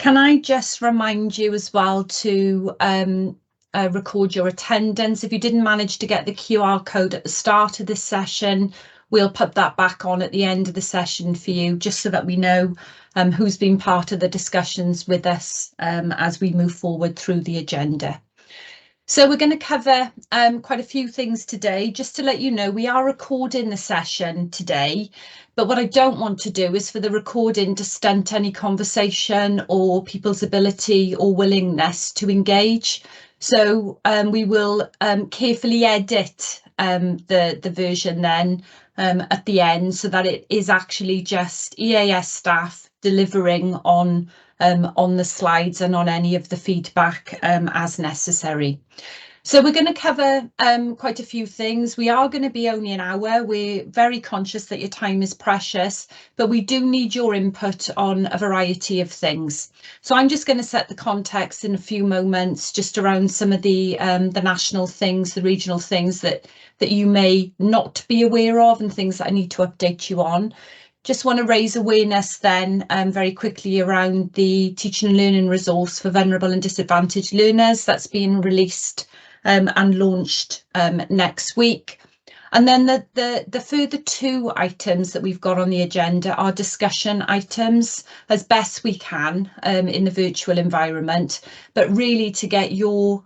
Can I just remind you as well to record your attendance? If you didn't manage to get the QR code at the start of this session, we'll put that back on at the end of the session for you, just so that we know who's been part of the discussions with us as we move forward through the agenda. So we're going to cover quite a few things today. Just to let you know, we are recording the session today, but what I don't want to do is for the recording to stunt any conversation or people's ability or willingness to engage. So we will carefully edit the version then at the end, so that it is actually just EAS staff delivering on the slides and on any of the feedback as necessary. So we're going to cover quite a few things. We are going to be only an hour. We're very conscious that your time is precious, but we do need your input on a variety of things. So I'm just going to set the context in a few moments, just around some of the national things, the regional things that you may not be aware of, and things that I need to update you on. Just want to raise awareness then very quickly around the teaching and learning resource for vulnerable and disadvantaged learners that's being released and launched next week. And then the further two items that we've got on the agenda are discussion items as best we can in the virtual environment, but really to get your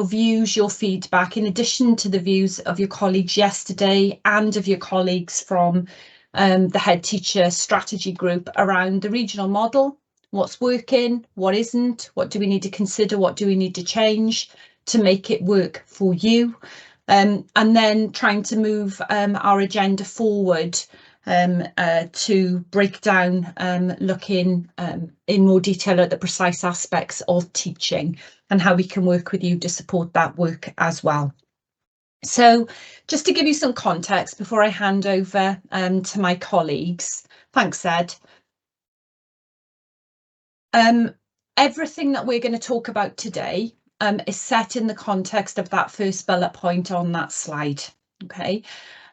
views, your feedback, in addition to the views of your colleagues yesterday and of your colleagues from the head teacher strategy group around the regional model, what's working, what isn't, what do we need to consider, what do we need to change to make it work for you, and then trying to move our agenda forward to break down, looking in more detail at the precise aspects of teaching and how we can work with you to support that work as well. So just to give you some context before I hand over to my colleagues. Thanks, Ed. Everything that we're going to talk about today is set in the context of that first bullet point on that slide. Okay.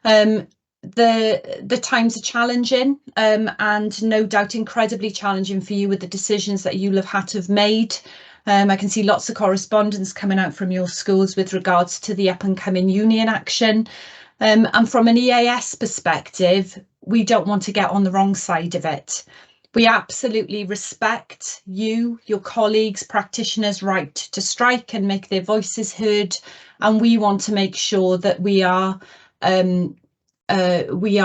The times are challenging and no doubt incredibly challenging for you with the decisions that you'll have had to have made. I can see lots of correspondence coming out from your schools with regards to the up and coming union action. And from an EAS perspective, we don't want to get on the wrong side of it. We absolutely respect you, your colleagues, practitioners' right to strike and make their voices heard. And we want to make sure that we are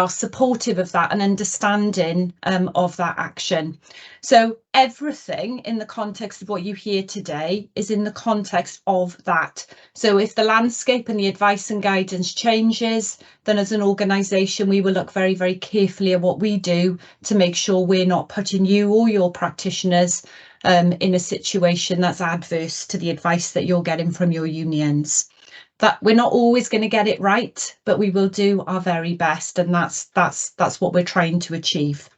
supportive of that and understanding of that action. So everything in the context of what you hear today is in the context of that. So if the landscape and the advice and guidance changes, then as an organisation, we will look very, very carefully at what we do to make sure we're not putting you or your practitioners in a situation that's adverse to the advice that you're getting from your unions. That we're not always going to get it right, but we will do our very best, and that's what we're trying to achieve.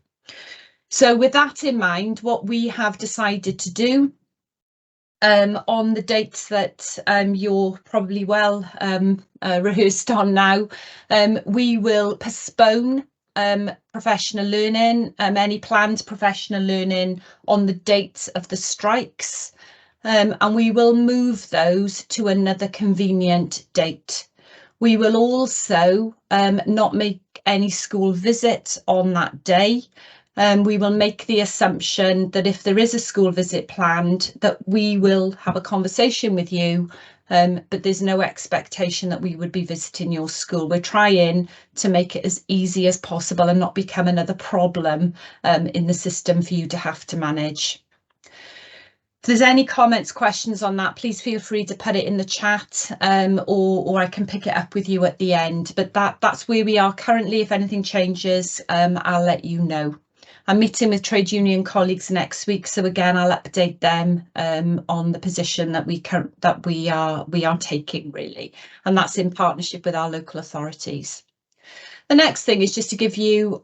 So with that in mind, what we have decided to do on the dates that you're probably well rehearsed on now, we will postpone professional learning, any planned professional learning on the dates of the strikes. And we will move those to another convenient date. We will also not make any school visits on that day. We will make the assumption that if there is a school visit planned, that we will have a conversation with you, but there's no expectation that we would be visiting your school. We're trying to make it as easy as possible and not become another problem in the system for you to have to manage. If there's any comments, questions on that, please feel free to put it in the chat, or I can pick it up with you at the end. But that's where we are currently. If anything changes, I'll let you know. I'm meeting with trade union colleagues next week, so again, I'll update them on the position that we are taking, really, and that's in partnership with our local authorities. The next thing is just to give you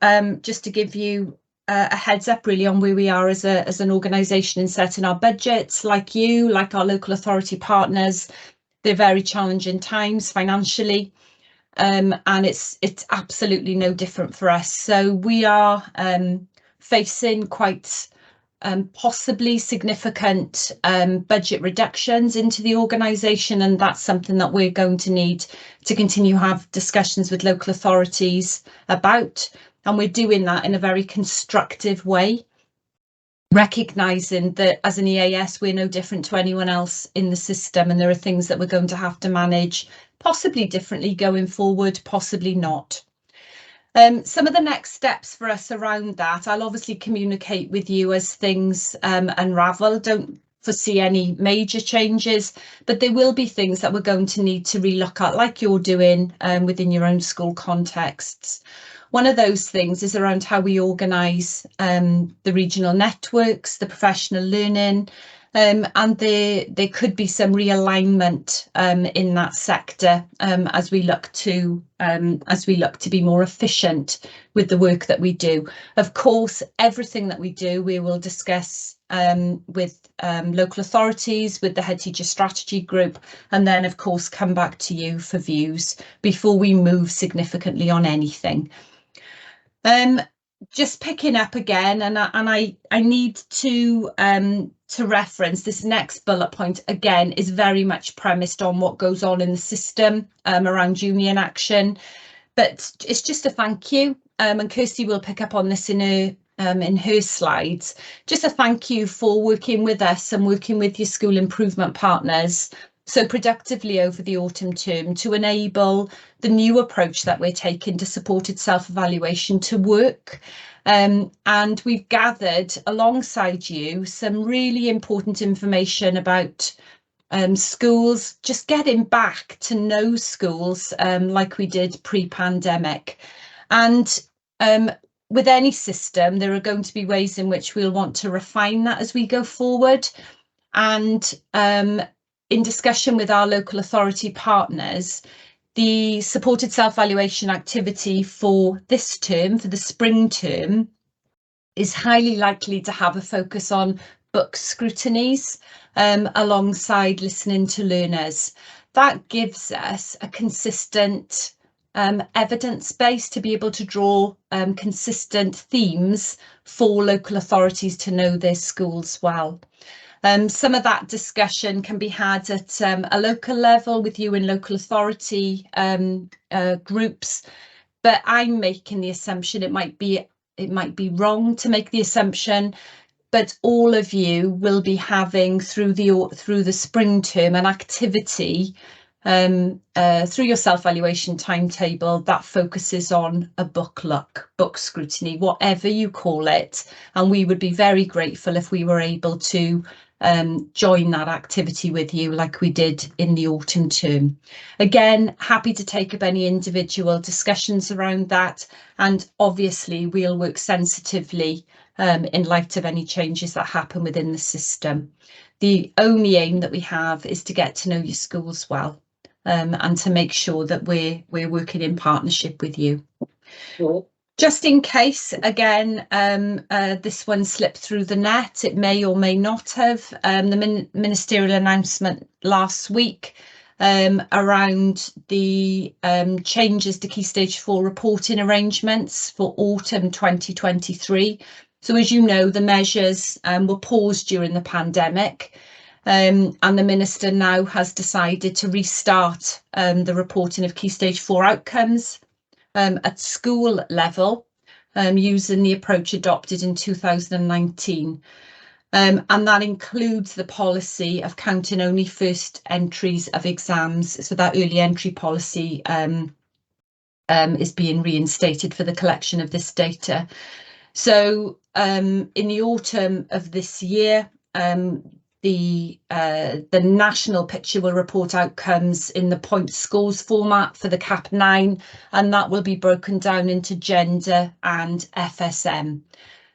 a heads up really on where we are as an organisation in setting our budgets. Like our local authority partners, they're very challenging times financially, and it's absolutely no different for us. So we are facing quite possibly significant budget reductions into the organisation, and that's something that we're going to need to continue to have discussions with local authorities about, and we're doing that in a very constructive way, recognising that as an EAS we're no different to anyone else in the system, and there are things that we're going to have to manage possibly differently going forward, possibly not. Some of the next steps for us around that, I'll obviously communicate with you as things unravel. Don't foresee any major changes, but there will be things that we're going to need to relook at, like you're doing within your own school contexts. One of those things is around how we organise the regional networks, the professional learning, and there could be some realignment in that sector as we look to be more efficient with the work that we do. Of course, everything that we do, we will discuss with local authorities, with the head teacher strategy group, and then of course come back to you for views before we move significantly on anything. Just picking up again, and I need to reference this next bullet point again, is very much premised on what goes on in the system around union action, but it's just a thank you, and Kirsty will pick up on this in her slides. Just a thank you for working with us and working with your school improvement partners so productively over the autumn term to enable the new approach that we're taking to supported self-evaluation to work. And we've gathered alongside you some really important information about schools, just getting back to know schools like we did pre-pandemic. And with any system, there are going to be ways in which we'll want to refine that as we go forward. And in discussion with our local authority partners, the supported self-evaluation activity for this term, for the spring term, is highly likely to have a focus on book scrutinies alongside listening to learners. That gives us a consistent evidence base to be able to draw consistent themes for local authorities to know their schools well. Some of that discussion can be had at a local level with you in local authority groups, but I'm making the assumption, it might be wrong to make the assumption, but all of you will be having through the spring term an activity through your self-evaluation timetable that focuses on a book scrutiny, whatever you call it, and we would be very grateful if we were able to join that activity with you like we did in the autumn term. Again, happy to take up any individual discussions around that, and obviously we'll work sensitively in light of any changes that happen within the system. The only aim that we have is to get to know your schools well, and to make sure that we're working in partnership with you. Sure. Just in case, again, this one slipped through the net, it may or may not have, the ministerial announcement last week around the changes to Key Stage 4 reporting arrangements for autumn 2023. So as you know, the measures were paused during the pandemic, and the Minister now has decided to restart the reporting of Key Stage 4 outcomes at school level, using the approach adopted in 2019. And that includes the policy of counting only first entries of exams. So that early entry policy is being reinstated for the collection of this data. So in the autumn of this year, the national picture will report outcomes in the point scores format for the CAP 9, and that will be broken down into gender and FSM.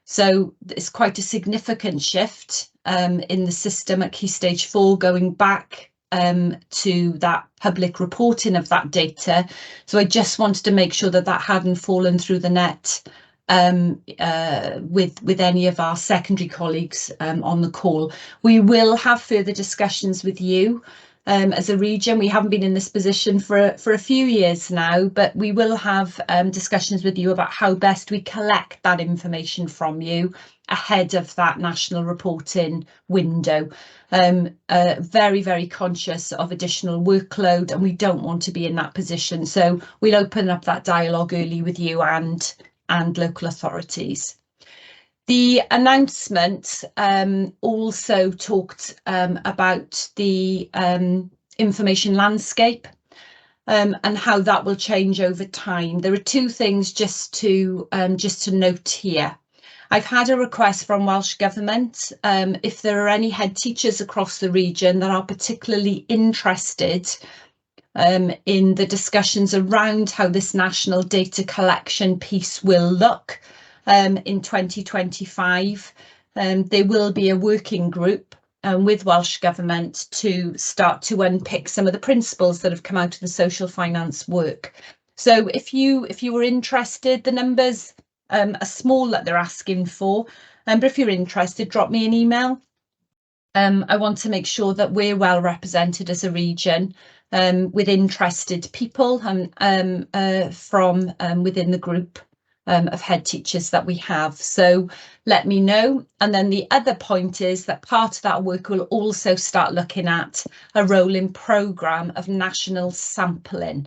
So it's quite a significant shift in the system at Key Stage 4, going back to that public reporting of that data. So I just wanted to make sure that that hadn't fallen through the net with any of our secondary colleagues on the call. We will have further discussions with you as a region. We haven't been in this position for a few years now, but we will have discussions with you about how best we collect that information from you ahead of that national reporting window. Very, very conscious of additional workload, and we don't want to be in that position. So we'll open up that dialogue early with you and local authorities. The announcement also talked about the information landscape and how that will change over time. There are two things just to note here. I've had a request from Welsh Government if there are any head teachers across the region that are particularly interested in the discussions around how this national data collection piece will look in 2025. There will be a working group with Welsh Government to start to unpick some of the principles that have come out of the social finance work. So if you were interested, the numbers are small that they're asking for, but if you're interested, drop me an email. I want to make sure that we're well represented as a region with interested people from within the group of head teachers that we have. So let me know. And then the other point is that part of that work will also start looking at a rolling programme of national sampling.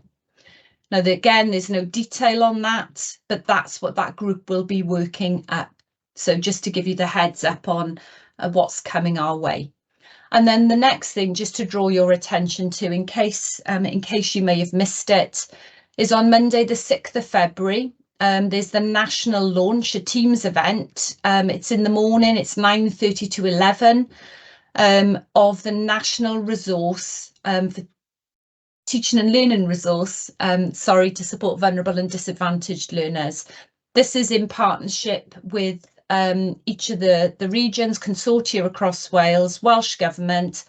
Now, again, there's no detail on that, but that's what that group will be working at. So just to give you the heads up on what's coming our way. And then the next thing, just to draw your attention to, in case you may have missed it, is on Monday, the 6th of February. There's the national launch, a Teams event. It's in the morning, it's 9:30 to 11 of the national resource for teaching and learning resource, to support vulnerable and disadvantaged learners. This is in partnership with each of the regions, consortia across Wales, Welsh Government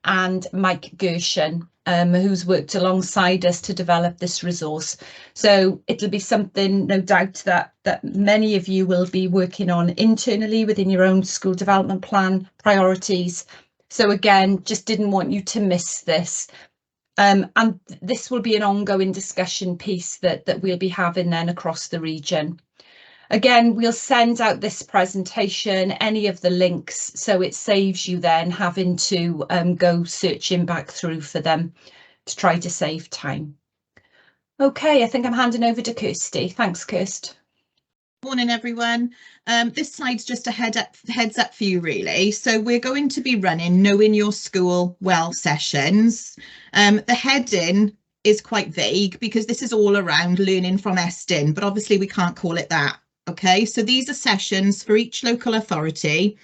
and Mike Gershon, who's worked alongside us to develop this resource. So it'll be something, no doubt, that many of you will be working on internally within your own school development plan priorities. So again, just didn't want you to miss this. And this will be an ongoing discussion piece that we'll be having then across the region. Again, we'll send out this presentation, any of the links, so it saves you then having to go searching back through for them to try to save time. Okay, I think I'm handing over to Kirsty. Thanks, Kirst. Morning, everyone. This slide's just a heads up for you, really. So we're going to be running Knowing Your School Well sessions. The heading is quite vague because this is all around learning from Estyn, but obviously we can't call it that. Okay, so these are sessions for each local authority.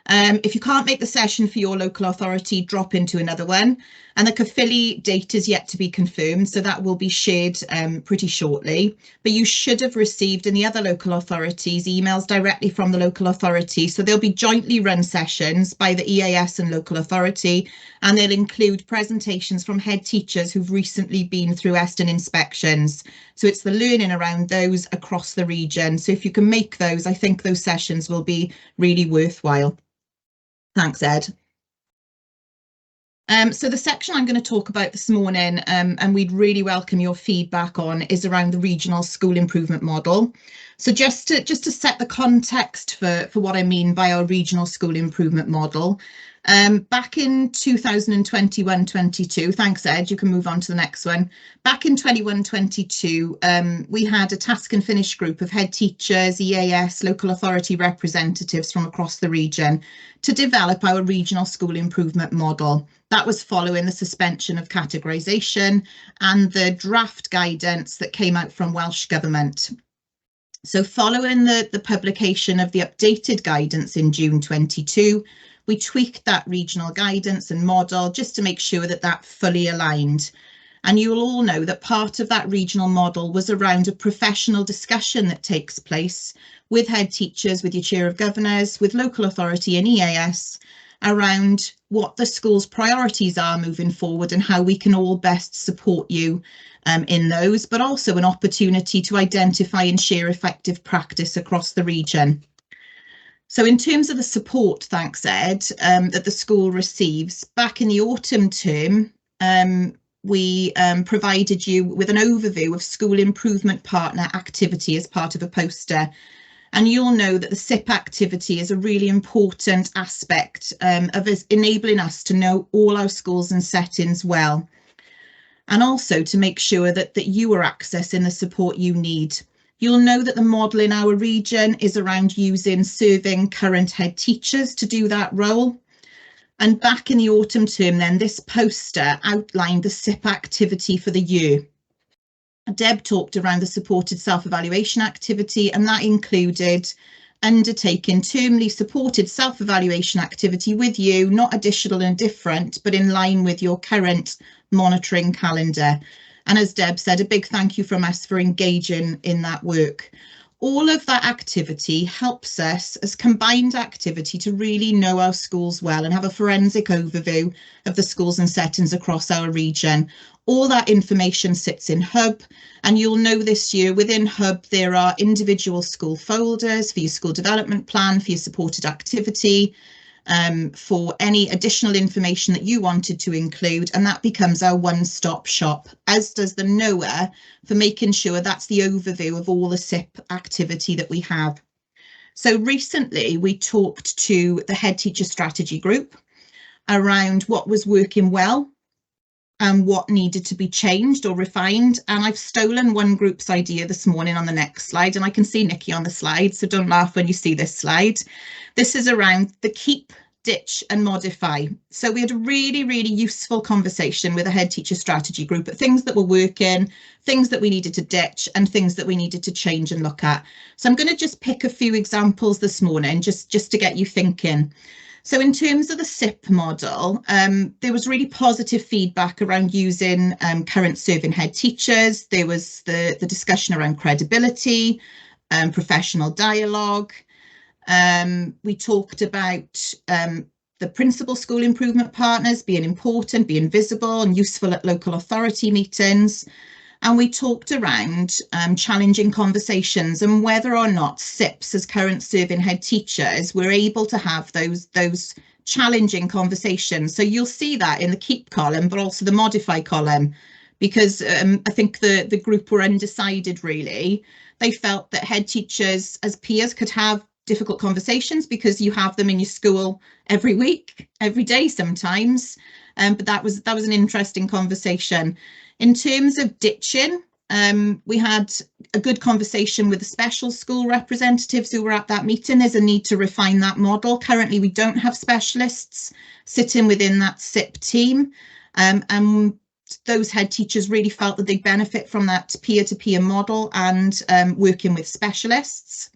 If you can't make the session for your local authority, drop into another one. And the Caerphilly date is yet to be confirmed, so that will be shared pretty shortly. But you should have received in the other local authorities emails directly from the local authority. So there'll be jointly run sessions by the EAS and local authority, and they'll include presentations from head teachers who've recently been through Estyn inspections. So it's the learning around those across the region. So if you can make those, I think those sessions will be really worthwhile. Thanks, Ed. So the section I'm going to talk about this morning, and we'd really welcome your feedback on, is around the regional school improvement model. So just to set the context for what I mean by our regional school improvement model, back in 2021-22, thanks Ed, you can move on to the next one. Back in 21-22, we had a task and finish group of head teachers, EAS, local authority representatives from across the region to develop our regional school improvement model. That was following the suspension of categorisation and the draft guidance that came out from Welsh Government. So following the publication of the updated guidance in June 22, we tweaked that regional guidance and model just to make sure that that fully aligned. And you'll all know that part of that regional model was around a professional discussion that takes place with head teachers, with your chair of governors, with local authority and EAS around what the school's priorities are moving forward and how we can all best support you in those, but also an opportunity to identify and share effective practice across the region. So in terms of the support, thanks Ed, that the school receives, back in the autumn term, we provided you with an overview of school improvement partner activity as part of a poster. And you'll know that the SIP activity is a really important aspect of us enabling us to know all our schools and settings well, and also to make sure that you are accessing the support you need. You'll know that the model in our region is around using serving current head teachers to do that role. And back in the autumn term then, this poster outlined the SIP activity for the year. Deb talked around the supported self-evaluation activity, and that included undertaking termly supported self-evaluation activity with you, not additional and different, but in line with your current monitoring calendar. And as Deb said, a big thank you from us for engaging in that work. All of that activity helps us as combined activity to really know our schools well and have a forensic overview of the schools and settings across our region. All that information sits in Hub, and you'll know this year within Hub there are individual school folders for your school development plan, for your supported activity, for any additional information that you wanted to include, and that becomes our one-stop shop, as does the NOAA for making sure that's the overview of all the SIP activity that we have. So recently we talked to the head teacher strategy group around what was working well and what needed to be changed or refined, and I've stolen one group's idea this morning on the next slide, and I can see Nikki on the slide, so don't laugh when you see this slide. This is around the keep, ditch and modify. So we had a really useful conversation with a head teacher strategy group at things that were working, things that we needed to ditch and things that we needed to change and look at. So I'm going to just pick a few examples this morning just to get you thinking. So in terms of the SIP model, there was really positive feedback around using current serving head teachers. There was the discussion around credibility, professional dialogue. We talked about the principal school improvement partners being important, being visible and useful at local authority meetings. And we talked around challenging conversations and whether or not SIPs as current serving head teachers were able to have those challenging conversations. So you'll see that in the keep column, but also the modify column, because I think the group were undecided really. They felt that head teachers as peers could have difficult conversations because you have them in your school every week, every day sometimes. But that was an interesting conversation. In terms of ditching, we had a good conversation with the special school representatives who were at that meeting. There's a need to refine that model. Currently, we don't have specialists sitting within that SIP team. And those head teachers really felt that they benefit from that peer-to-peer model and working with specialists.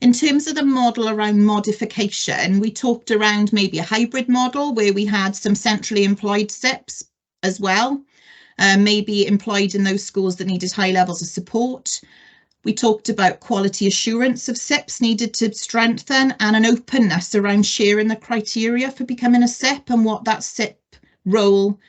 In terms of the model around modification, we talked around maybe a hybrid model where we had some centrally employed SIPs as well. Maybe employed in those schools that needed high levels of support. We talked about quality assurance of SIPs needed to strengthen and an openness around sharing the criteria for becoming a SIP and what that SIP role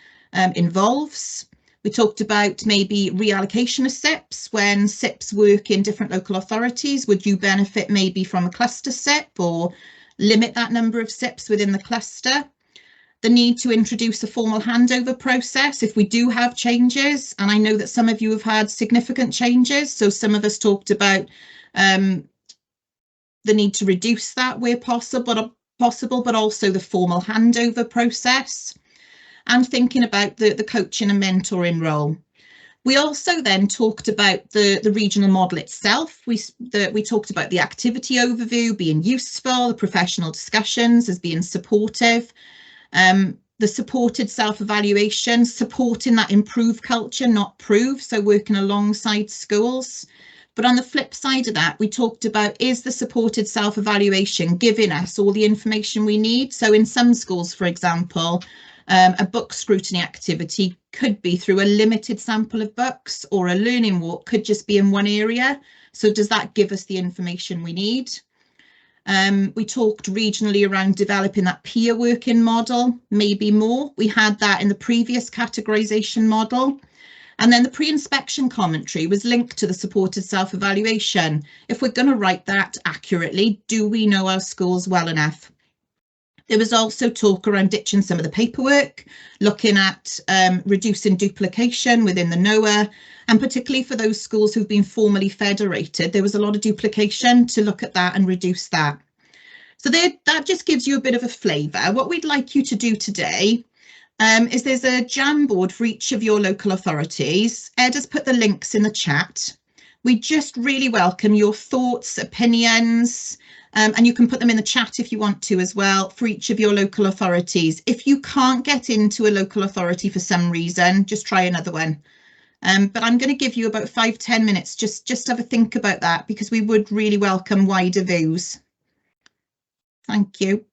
involves. We talked about maybe reallocation of SIPs. When SIPs work in different local authorities, would you benefit maybe from a cluster SIP or limit that number of SIPs within the cluster? The need to introduce a formal handover process if we do have changes, and I know that some of you have had significant changes, so some of us talked about the need to reduce that where possible, but also the formal handover process, and thinking about the coaching and mentoring role. We also then talked about the regional model itself. We talked about the activity overview being useful, the professional discussions as being supportive, the supported self-evaluation, supporting that improve culture, not prove, so working alongside schools. But on the flip side of that, we talked about, is the supported self-evaluation giving us all the information we need? So in some schools, for example, a book scrutiny activity could be through a limited sample of books, or a learning walk could just be in one area. So does that give us the information we need? We talked regionally around developing that peer working model, maybe more. We had that in the previous categorisation model. And then the pre-inspection commentary was linked to the supported self-evaluation. If we're going to write that accurately, do we know our schools well enough? There was also talk around ditching some of the paperwork, looking at reducing duplication within the NOA, and particularly for those schools who've been formally federated, there was a lot of duplication to look at that and reduce that. So that just gives you a bit of a flavour. What we'd like you to do today is there's a Jamboard for each of your local authorities. Ed has put the links in the chat. We just really welcome your thoughts, opinions, and you can put them in the chat if you want to as well, for each of your local authorities. If you can't get into a local authority for some reason, just try another one. But I'm going to give you about 5-10 minutes, just have a think about that, because we would really welcome wider views. Thank you.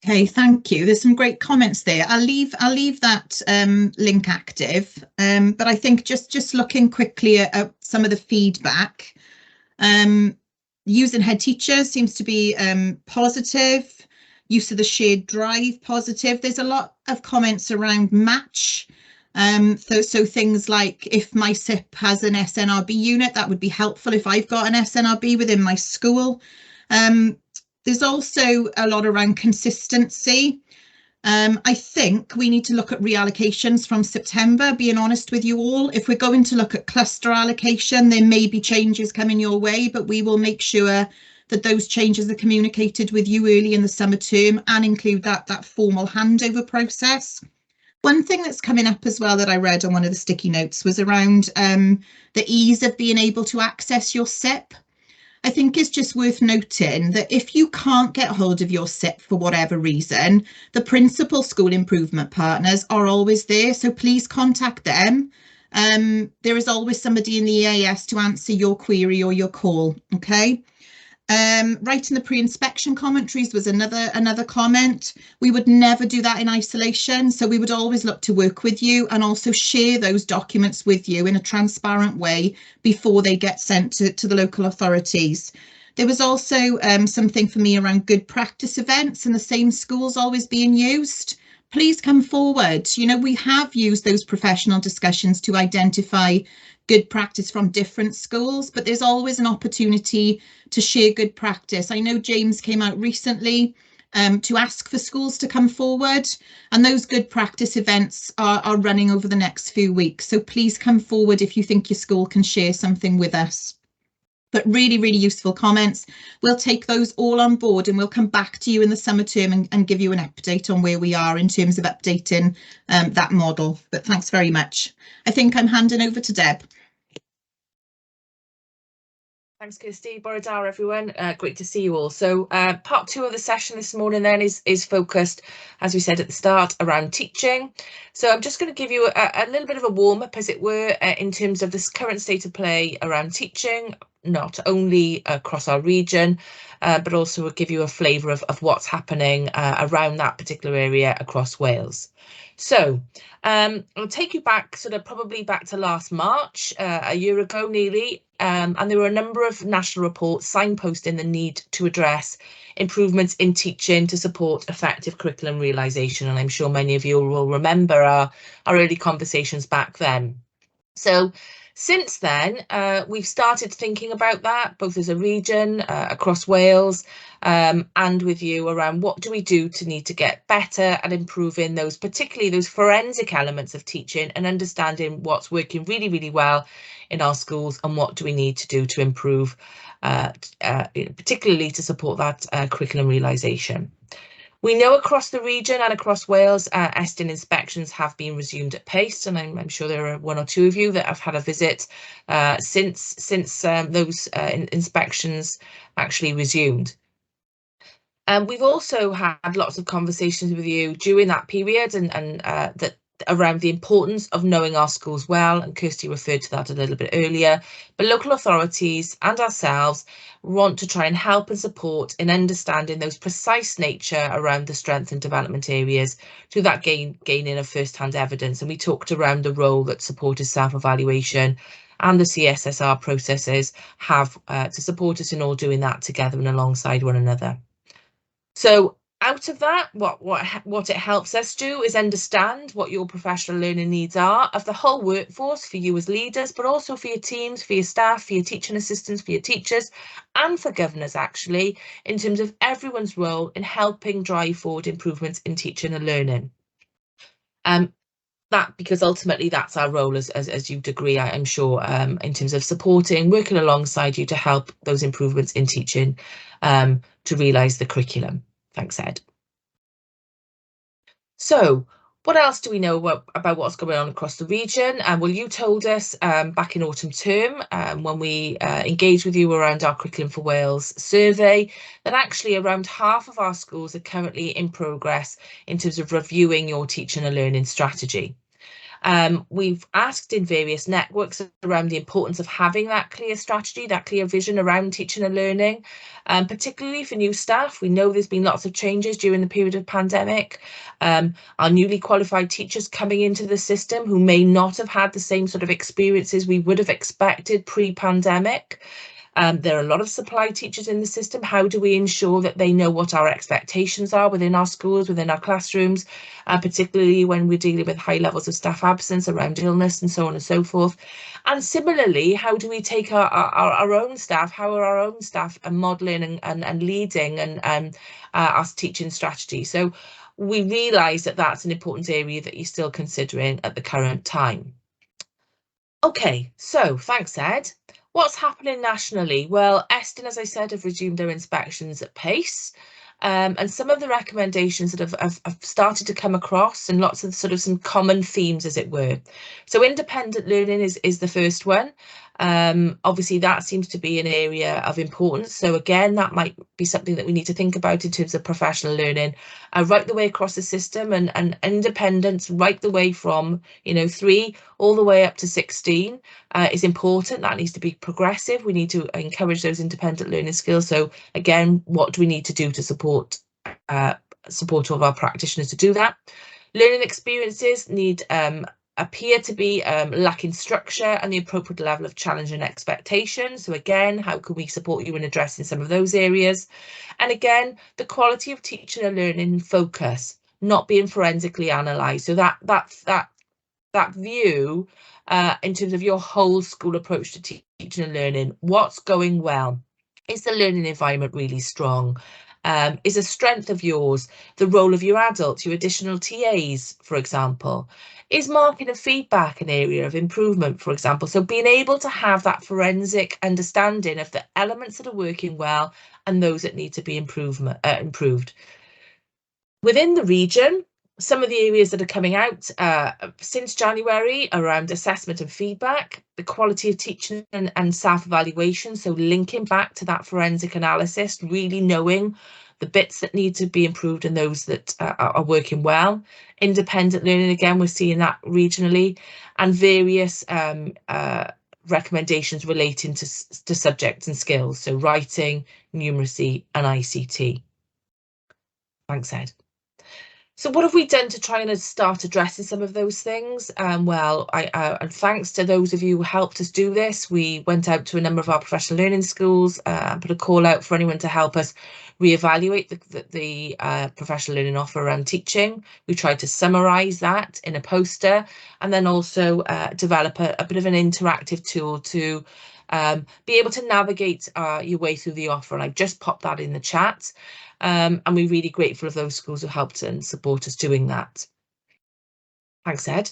Okay, thank you. There's some great comments there. I'll leave that link active, but I think just looking quickly at some of the feedback. Using head teachers seems to be positive. Use of the shared drive, positive. There's a lot of comments around match. So things like, if my SIP has an SNRB unit, that would be helpful if I've got an SNRB within my school. There's also a lot around consistency. I think we need to look at reallocations from September, being honest with you all. If we're going to look at cluster allocation, there may be changes coming your way, but we will make sure that those changes are communicated with you early in the summer term and include that formal handover process. One thing that's coming up as well that I read on one of the sticky notes was around the ease of being able to access your SIP. I think it's just worth noting that if you can't get hold of your SIP for whatever reason, the principal school improvement partners are always there, so please contact them. There is always somebody in the EAS to answer your query or your call, okay? Writing the pre-inspection commentaries was another comment. We would never do that in isolation, so we would always look to work with you and also share those documents with you in a transparent way before they get sent to the local authorities. There was also something for me around good practice events and the same schools always being used. Please come forward. You know, we have used those professional discussions to identify good practice from different schools, but there's always an opportunity to share good practice. I know James came out recently to ask for schools to come forward, and those good practice events are running over the next few weeks. So please come forward if you think your school can share something with us. But really, really useful comments. We'll take those all on board and we'll come back to you in the summer term and give you an update on where we are in terms of updating that model. But thanks very much. I think I'm handing over to Deb. Thanks, Kirsty. Borodar, everyone. Great to see you all. So part 2 of the session this morning then is focused, as we said at the start, around teaching. So I'm just going to give you a little bit of a warm-up, as it were, in terms of this current state of play around teaching, not only across our region, but also will give you a flavour of what's happening around that particular area across Wales. So I'll take you back, probably back to last March, a year ago nearly, and there were a number of national reports signposting the need to address improvements in teaching to support effective curriculum realisation, and I'm sure many of you will remember our early conversations back then. So since then, we've started thinking about that, both as a region, across Wales, and with you around what do we do to need to get better at improving those, particularly those forensic elements of teaching, and understanding what's working really, really well in our schools and what do we need to do to improve, particularly to support that curriculum realisation. We know across the region and across Wales, ESTIN inspections have been resumed at pace, and I'm sure there are 1 or 2 of you that have had a visit since those inspections actually resumed. We've also had lots of conversations with you during that period and that around the importance of knowing our schools well, and Kirsty referred to that a little bit earlier, but local authorities and ourselves want to try and help and support in understanding those precise nature around the strength and development areas through that gaining of first-hand evidence. And we talked around the role that supported self-evaluation and the CSSR processes have to support us in all doing that together and alongside one another. So Out of that, what it helps us do is understand what your professional learning needs are of the whole workforce for you as leaders, but also for your teams, for your staff, for your teaching assistants, for your teachers, and for governors actually, in terms of everyone's role in helping drive forward improvements in teaching and learning. That because ultimately that's our role as you'd agree, I'm sure, in terms of supporting, working alongside you to help those improvements in teaching to realise the curriculum. Thanks, Ed. So what else do we know about what's going on across the region? Well, you told us back in autumn term when we engaged with you around our Curriculum for Wales survey that actually around half of our schools are currently in progress in terms of reviewing your teaching and learning strategy. We've asked in various networks around the importance of having that clear strategy, that clear vision around teaching and learning, particularly for new staff. We know there's been lots of changes during the period of pandemic. Our newly qualified teachers coming into the system who may not have had the same sort of experiences we would have expected pre-pandemic. There are a lot of supply teachers in the system. How do we ensure that they know what our expectations are within our schools, within our classrooms, particularly when we're dealing with high levels of staff absence around illness and so on and so forth? And similarly, how do we take our own staff, how are our own staff modelling and leading and our teaching strategy? So we realise that that's an important area that you're still considering at the current time. Okay, so thanks, Ed. What's happening nationally? Well, Eston, as I said, have resumed their inspections at pace. And some of the recommendations that have started to come across and lots of sort of some common themes, as it were. So independent learning is the first one. Obviously, that seems to be an area of importance. So again, that might be something that we need to think about in terms of professional learning, right the way across the system and independence right the way from, 3 all the way up to 16 is important. That needs to be progressive. We need to encourage those independent learning skills. So again, what do we need to do to support all of our practitioners to do that? Learning experiences appear to be lacking structure and the appropriate level of challenge and expectation. So again, how can we support you in addressing some of those areas? And again, the quality of teaching and learning focus, not being forensically analysed. So that view in terms of your whole school approach to teaching and learning, what's going well? Is the learning environment really strong? Is a strength of yours the role of your adults, your additional TAs, for example? Is marking and feedback an area of improvement, for example? So being able to have that forensic understanding of the elements that are working well and those that need to be improved. Within the region, some of the areas that are coming out since January around assessment and feedback, the quality of teaching and self-evaluation, so linking back to that forensic analysis, really knowing the bits that need to be improved and those that are working well. Independent learning, again, we're seeing that regionally, and various recommendations relating to subjects and skills, so writing, numeracy and ICT. Thanks, Ed. So what have we done to try and start addressing some of those things? Well, and thanks to those of you who helped us do this, we went out to a number of our professional learning schools, put a call out for anyone to help us reevaluate the professional learning offer around teaching. We tried to summarise that in a poster and then also develop a bit of an interactive tool to be able to navigate your way through the offer. And I've just popped that in the chat. And we're really grateful of those schools who helped and support us doing that. Thanks, Ed.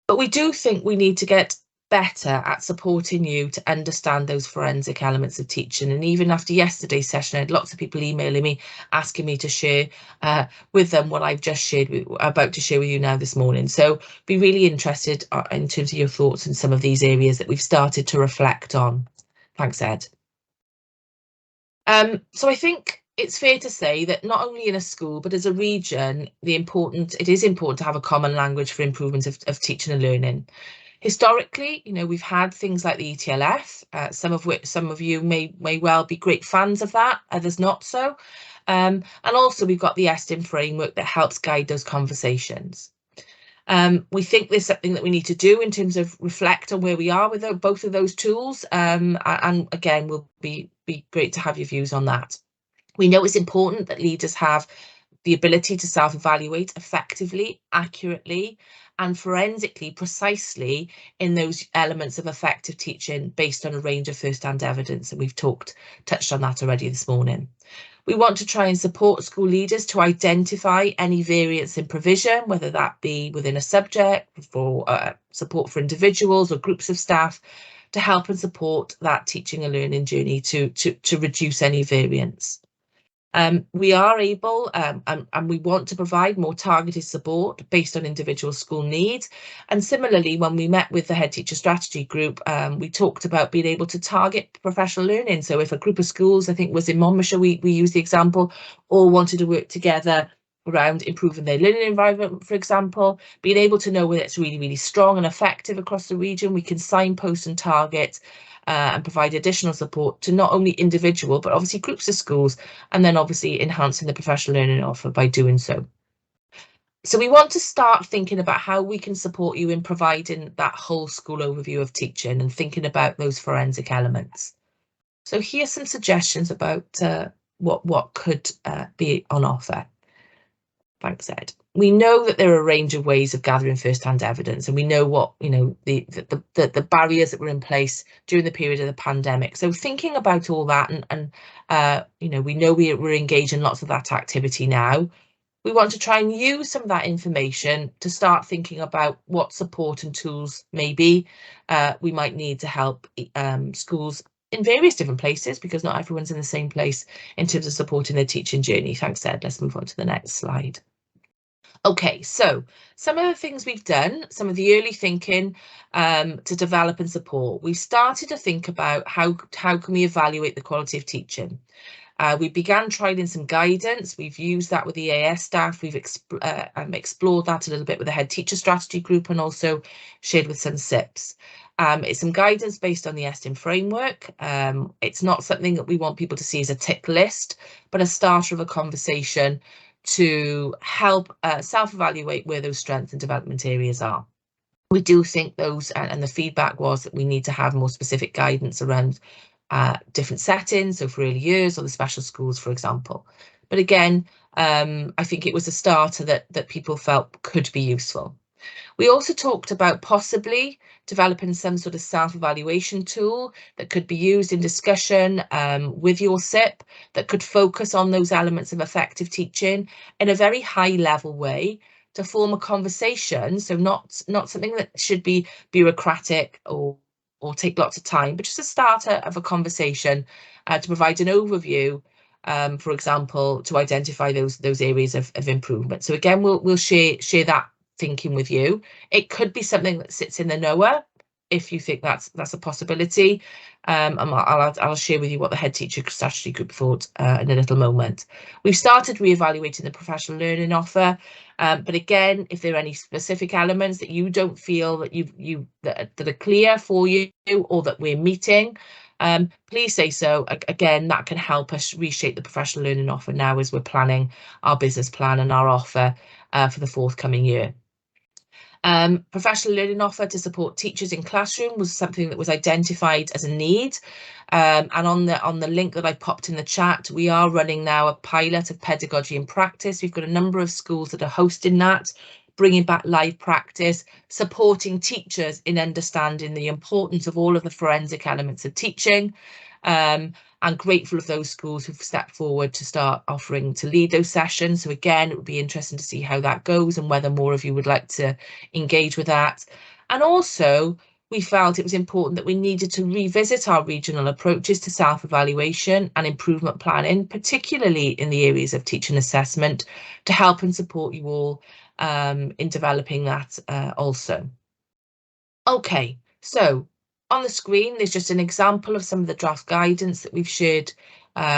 But we do think we need to get better at supporting you to understand those forensic elements of teaching. And even after yesterday's session, I had lots of people emailing me, asking me to share with them what I've just about to share with you now this morning. So be really interested in terms of your thoughts on some of these areas that we've started to reflect on. Thanks, Ed. So I think it's fair to say that not only in a school, but as a region, it is important to have a common language for improvement of teaching and learning. Historically, we've had things like the ETLF, some of you may well be great fans of that, others not so. And also we've got the ESTIM framework that helps guide those conversations. We think there's something that we need to do in terms of reflect on where we are with both of those tools. And again, we'll be great to have your views on that. We know it's important that leaders have the ability to self-evaluate effectively, accurately, and forensically precisely in those elements of effective teaching based on a range of first-hand evidence, and we've touched on that already this morning. We want to try and support school leaders to identify any variance in provision, whether that be within a subject, for support for individuals or groups of staff, to help and support that teaching and learning journey to reduce any variance. We are able and we want to provide more targeted support based on individual school needs. And similarly, when we met with the head teacher strategy group, we talked about being able to target professional learning. So if a group of schools, I think was in Monmouthshire, we used the example, all wanted to work together around improving their learning environment, for example, being able to know whether it's really, really strong and effective across the region, we can signpost and target and provide additional support to not only individual, but obviously groups of schools, and then obviously enhancing the professional learning offer by doing so. So we want to start thinking about how we can support you in providing that whole school overview of teaching and thinking about those forensic elements. So here's some suggestions about what could be on offer. Thanks, Ed. We know that there are a range of ways of gathering first-hand evidence, and we know what, you know, the barriers that were in place during the period of the pandemic. So thinking about all that, and you know, we know we're engaged in lots of that activity now. We want to try and use some of that information to start thinking about what support and tools maybe we might need to help schools in various different places, because not everyone's in the same place in terms of supporting their teaching journey. Thanks, Ed. Let's move on to the next slide. Okay, so some of the things we've done, some of the early thinking to develop and support. We've started to think about how can we evaluate the quality of teaching. We began trialing some guidance. We've used that with the EAS staff. We've explored that a little bit with the head teacher strategy group, and also shared with some SIPs. It's some guidance based on the ESTIM framework. It's not something that we want people to see as a tick list, but a starter of a conversation to help self-evaluate where those strengths and development areas are. We do think those, and the feedback was that we need to have more specific guidance around different settings, so for early years or the special schools, for example. But again, I think it was a starter that people felt could be useful. We also talked about possibly developing some sort of self-evaluation tool that could be used in discussion with your SIP, that could focus on those elements of effective teaching in a very high level way to form a conversation. So not something that should be bureaucratic or take lots of time, but just a starter of a conversation to provide an overview, for example, to identify those areas of improvement. So again, we'll share that thinking with you. It could be something that sits in the NOA if you think that's a possibility. I'll share with you what the head teacher strategy group thought in a little moment. We've started re-evaluating the professional learning offer, but again, if there are any specific elements that you don't feel that that are clear for you or that we're meeting, please say so. Again, that can help us reshape the professional learning offer now as we're planning our business plan and our offer for the forthcoming year. Professional learning offer to support teachers in classroom was something that was identified as a need, and on the link that I popped in the chat, we are running now a pilot of pedagogy in practice. We've got a number of schools that are hosting that, bringing back live practice, supporting teachers in understanding the importance of all of the forensic elements of teaching, and grateful of those schools who've stepped forward to start offering to lead those sessions. So again, it would be interesting to see how that goes and whether more of you would like to engage with that. And also, we felt it was important that we needed to revisit our regional approaches to self-evaluation and improvement planning, particularly in the areas of teaching assessment, to help and support you all in developing that also. Okay, so on the screen, there's just an example of some of the draft guidance that we've shared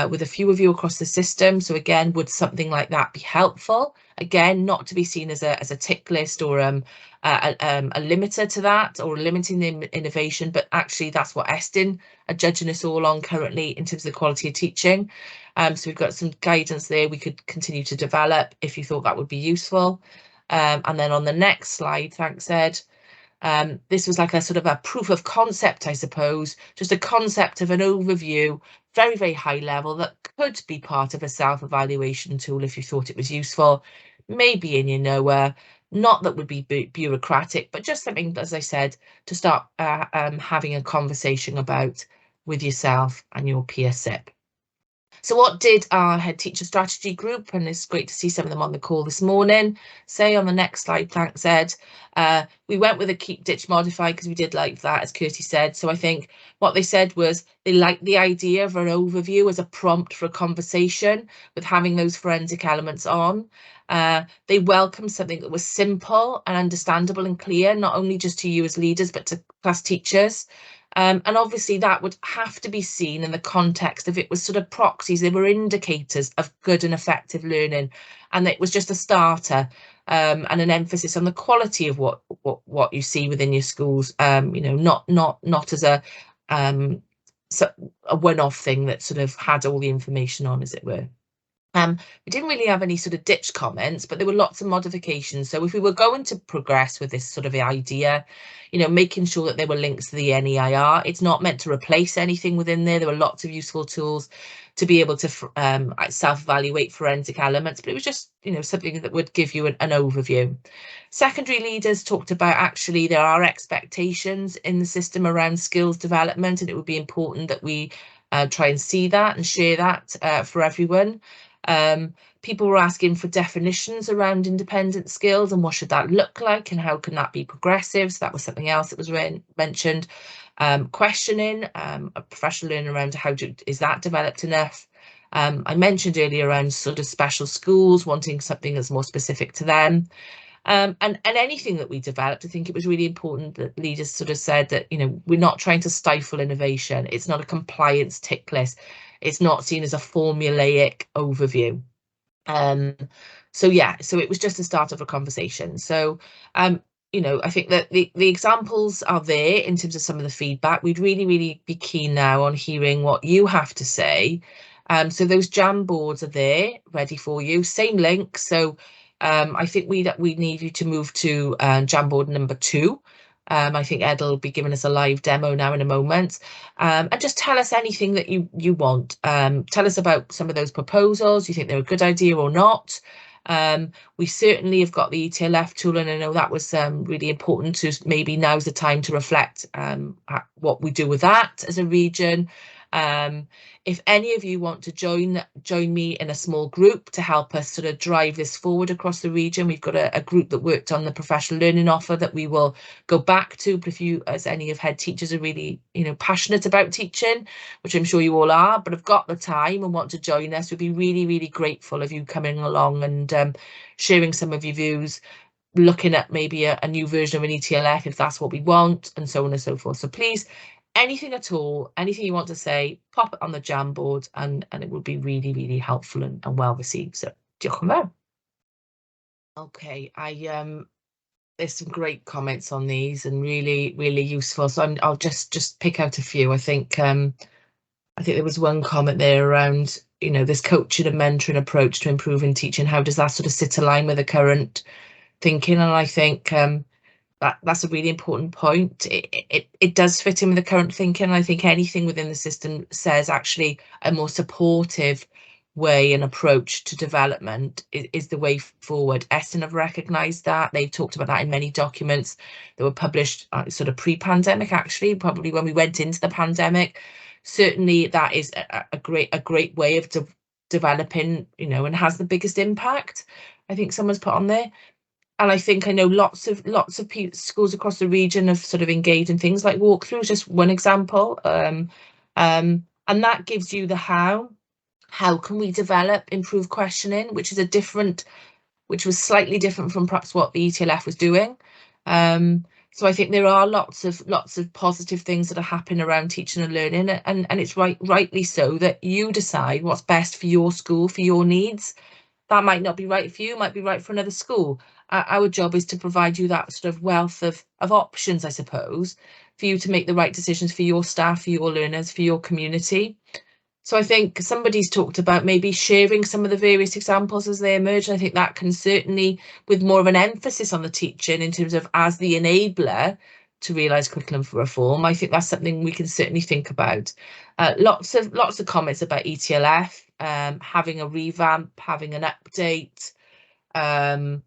with a few of you across the system. So again, would something like that be helpful? Again, not to be seen as a tick list or a limiter to that, or limiting the innovation, but actually that's what ESTIN are judging us all on currently in terms of the quality of teaching. So we've got some guidance there we could continue to develop if you thought that would be useful. And then on the next slide, thanks, Ed. This was like a sort of a proof of concept, I suppose, just a concept of an overview, very, very high level, that could be part of a self-evaluation tool if you thought it was useful, maybe in your NOA, not that would be bureaucratic, but just something, as I said, to start having a conversation about with yourself and your peer SIP. So what did our head teacher strategy group, and it's great to see some of them on the call this morning, say on the next slide, thanks Ed. We went with a keep, ditch, modify because we did like that, as Kirsty said. So I think what they said was they liked the idea of an overview as a prompt for a conversation with having those forensic elements on. They welcomed something that was simple and understandable and clear, not only just to you as leaders, but to class teachers. And obviously that would have to be seen in the context of it was sort of proxies, they were indicators of good and effective learning, and it was just a starter and an emphasis on the quality of what you see within your schools, you know, not as a one-off thing that sort of had all the information on, as it were. We didn't really have any sort of ditch comments, but there were lots of modifications. So if we were going to progress with this sort of idea, you know, making sure that there were links to the NEIR, it's not meant to replace anything within there. There were lots of useful tools to be able to self-evaluate forensic elements, but it was just, you know, something that would give you an overview. Secondary leaders talked about actually there are expectations in the system around skills development, and it would be important that we try and see that and share that for everyone. People were asking for definitions around independent skills and what should that look like and how can that be progressive. So that was something else that was mentioned. Questioning, a professional learning around is that developed enough? I mentioned earlier around sort of special schools, wanting something that's more specific to them. And anything that we developed, I think it was really important that leaders sort of said that, you know, we're not trying to stifle innovation. It's not a compliance tick list. It's not seen as a formulaic overview. So yeah, so it was just the start of a conversation. So, you know, I think that the examples are there in terms of some of the feedback. We'd really be keen now on hearing what you have to say. So those Jamboards are there, ready for you. Same link. So I think we need you to move to Jamboard number 2. I think Ed will be giving us a live demo now in a moment. And just tell us anything that you want. Tell us about some of those proposals. You think they're a good idea or not? We certainly have got the ETLF tool, and I know that was really important to maybe now's the time to reflect what we do with that as a region. If any of you want to join me in a small group to help us sort of drive this forward across the region, we've got a group that worked on the professional learning offer that we will go back to. But if you, as any of head teachers, are really, you know, passionate about teaching, which I'm sure you all are, but have got the time and want to join us, we'd be really grateful of you coming along and sharing some of your views, looking at maybe a new version of an ETLF if that's what we want, and so on and so forth. So please, anything at all, anything you want to say, pop it on the Jamboard, and it would be really helpful and well received. So diolch yn fawr. Okay, there's some great comments on these and really useful. So I'll just pick out a few. I think there was one comment there around, you know, this coaching and mentoring approach to improving teaching. How does that sort of sit aligned with the current thinking? And I think that's a really important point. It does fit in with the current thinking. I think anything within the system says actually a more supportive way and approach to development is the way forward. Essen have recognised that. They've talked about that in many documents that were published sort of pre-pandemic, actually, probably when we went into the pandemic. Certainly that is a great way of developing, you know, and has the biggest impact, I think someone's put on there. And I think I know lots of schools across the region have sort of engaged in things like walkthroughs, just one example. And that gives you the how. How can we develop improved questioning, which was slightly different from perhaps what the ETLF was doing. So I think there are lots of positive things that are happening around teaching and learning, and it's rightly so that you decide what's best for your school, for your needs. That might not be right for you, might be right for another school. Our job is to provide you that sort of wealth of options, I suppose, for you to make the right decisions for your staff, for your learners, for your community. So I think somebody's talked about maybe sharing some of the various examples as they emerge. And I think that can certainly, with more of an emphasis on the teaching in terms of as the enabler to realise curriculum reform, I think that's something we can certainly think about. Lots of comments about ETLF, having a revamp, having an update, and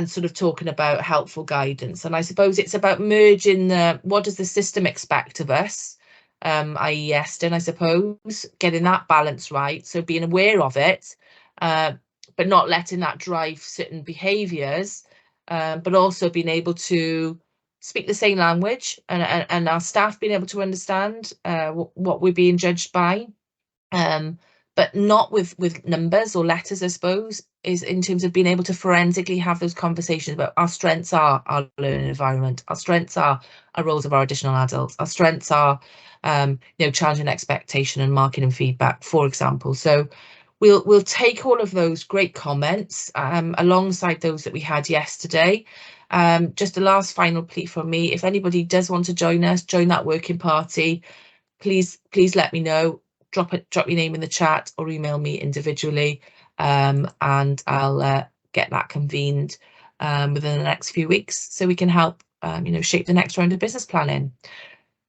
sort of talking about helpful guidance. And I suppose it's about merging what does the system expect of us, i.e. ESTN, I suppose, getting that balance right. So being aware of it, but not letting that drive certain behaviours, but also being able to speak the same language and our staff being able to understand what we're being judged by. But not with numbers or letters, I suppose, is in terms of being able to forensically have those conversations about our strengths are our learning environment, our strengths are our roles of our additional adults, our strengths are challenging expectation and marking and feedback, for example. So we'll take all of those great comments alongside those that we had yesterday. Just a last final plea from me: if anybody does want to join us, join that working party, please let me know. Drop your name in the chat or email me individually, and I'll get that convened within the next few weeks so we can help shape the next round of business planning.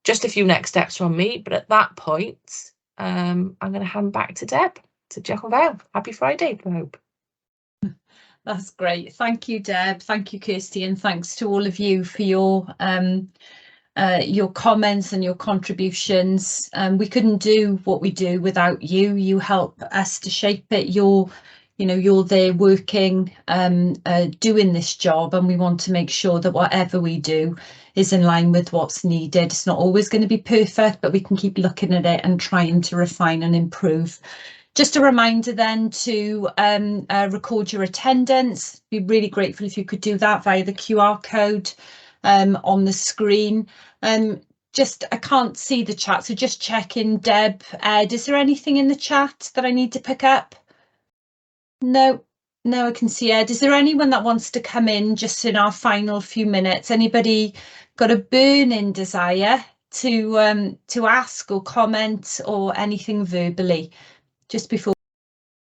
Just a few next steps from me, but at that point I'm going to hand back to Deb. So diolch yn fawr. Happy Friday, I hope. That's great. Thank you, Deb. Thank you, Kirsty, and thanks to all of you for your comments and your contributions. We couldn't do what we do without you. You help us to shape it. You're there working, doing this job, and we want to make sure that whatever we do is in line with what's needed. It's not always going to be perfect, but we can keep looking at it and trying to refine and improve. Just a reminder then to record your attendance. Be really grateful if you could do that via the QR code on the screen. I can't see the chat, so just checking. Deb, Ed, is there anything in the chat that I need to pick up? No, I can see Ed. Is there anyone that wants to come in just in our final few minutes? Anybody got a burning desire to ask or comment or anything verbally just before